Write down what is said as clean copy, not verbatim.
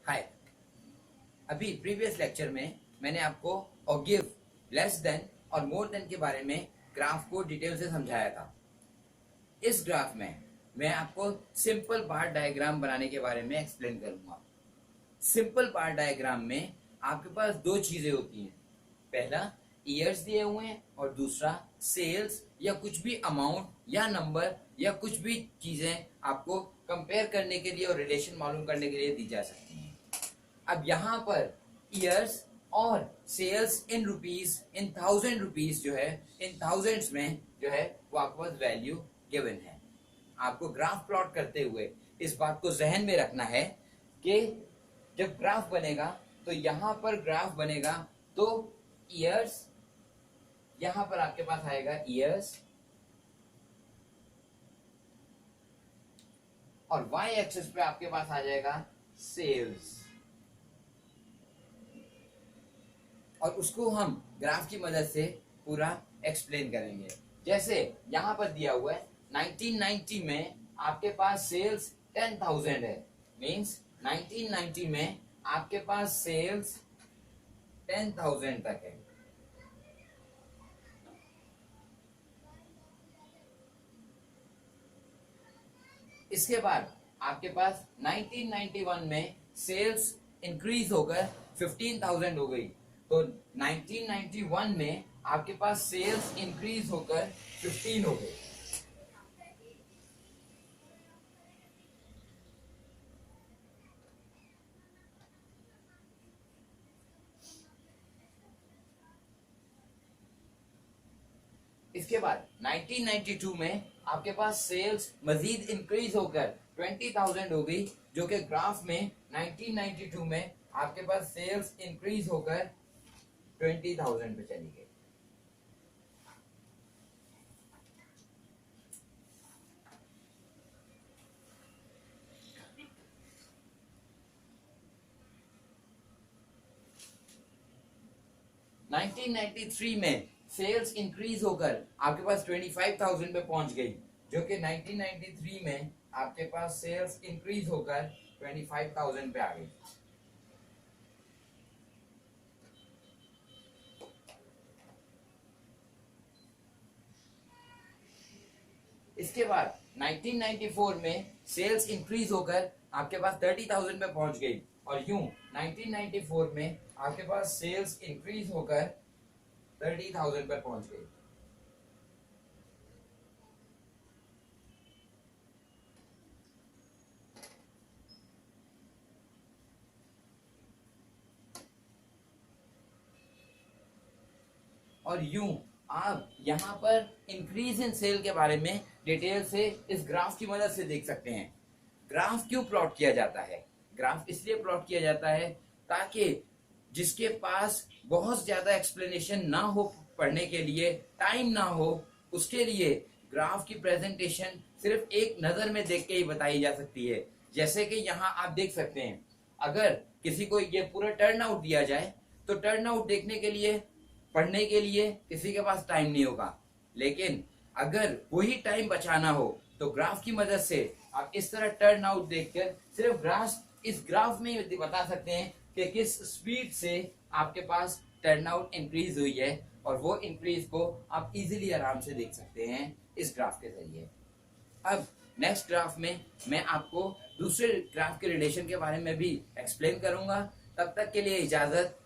हाय। अभी previous lecture में मैंने आपको और गिव, लेस देन और मोर देन के बारे में ग्राफ को डिटेल से समझाया था। इस ग्राफ में मैं आपको सिंपल बार डायग्राम बनाने के बारे में एक्सप्लेन करूंगा। सिंपल बार डायग्राम में आपके पास दो चीजें होती हैं। पहला ईयर्स दिए हुए हैं और दूसरा सेल्स या कुछ भी अमाउंट या नंबर या कुछ भी चीजें आपको कंपेयर करने के लिए और रिलेशन मालूम करने के लिए दी जा सकती हैं। अब यहाँ पर ईयर्स और sales in rupees, in 1000 rupees जो है, इन थाउजेंड्स में जो है वो आपके पास वैल्यू गिवन है। आपको ग्राफ प्लॉट करते हुए इस बात को जहन में रखना है कि जब ग्राफ बनेगा तो यहाँ पर ग्राफ बनेगा तो ईयर्स, यहाँ पर आपके पास आएगा ईयर्स और y एक्सिस पे आपके पास आ जाएगा सेल्स, और उसको हम ग्राफ की मदद से पूरा एक्सप्लेन करेंगे। जैसे यहाँ पर दिया हुआ है 1990 में आपके पास सेल्स 10,000 है, मींस 1990 में आपके पास सेल्स 10,000 तक है। इसके बाद आपके पास 1991 में सेल्स इंक्रीज होकर 15,000 हो गई, तो 1991 में आपके पास सेल्स इंक्रीज होकर 15 हो गई। इसके बाद 1992 में आपके पास सेल्स मजीद इंक्रीज होकर 20,000 हो गई, जो कि ग्राफ में 1992 में आपके पास सेल्स इंक्रीज होकर 20,000 पे चली गई। नाइनटीन 1993 में सेल्स इंक्रीज होकर आपके पास 25,000 पे पहुंच गई, जो कि 1993 में आपके पास सेल्स इंक्रीज होकर 25,000 पे आ गई। इसके बाद 1994 में सेल्स इंक्रीज होकर आपके पास 30,000 पे पहुंच गई, और यूं 1994 में आपके पास सेल्स इंक्रीज होकर 30,000 पर पहुंच गई। और यूं आप यहाँ पर इंक्रीज इन सेल के बारे में डिटेल से इस ग्राफ की मदद से देख सकते हैं। ग्राफ क्यों प्लॉट किया जाता है? ग्राफ इसलिए प्लॉट किया जाता है ताकि जिसके पास बहुत ज्यादा एक्सप्लेनेशन ना हो, पढ़ने के लिए टाइम ना हो, उसके लिए ग्राफ की प्रेजेंटेशन सिर्फ एक नजर में देख के ही बताई जा सकती है। जैसे कि यहाँ आप देख सकते हैं, अगर किसी को ये पूरा टर्न आउट दिया जाए तो टर्न आउट देखने के लिए, पढ़ने के लिए किसी के पास टाइम नहीं होगा, लेकिन अगर वही टाइम बचाना हो तो ग्राफ की मदद से आप इस तरह टर्न आउट देखकर सिर्फ ग्राफ, इस ग्राफ में ही बता सकते हैं कि किस स्पीड से आपके पास टर्न आउट इंक्रीज हुई है, और वो इंक्रीज को आप इजीली आराम से देख सकते हैं इस ग्राफ के जरिए। अब नेक्स्ट ग्राफ में मैं आपको दूसरे ग्राफ के रिलेशन के बारे में भी एक्सप्लेन करूंगा। तब तक के लिए इजाजत।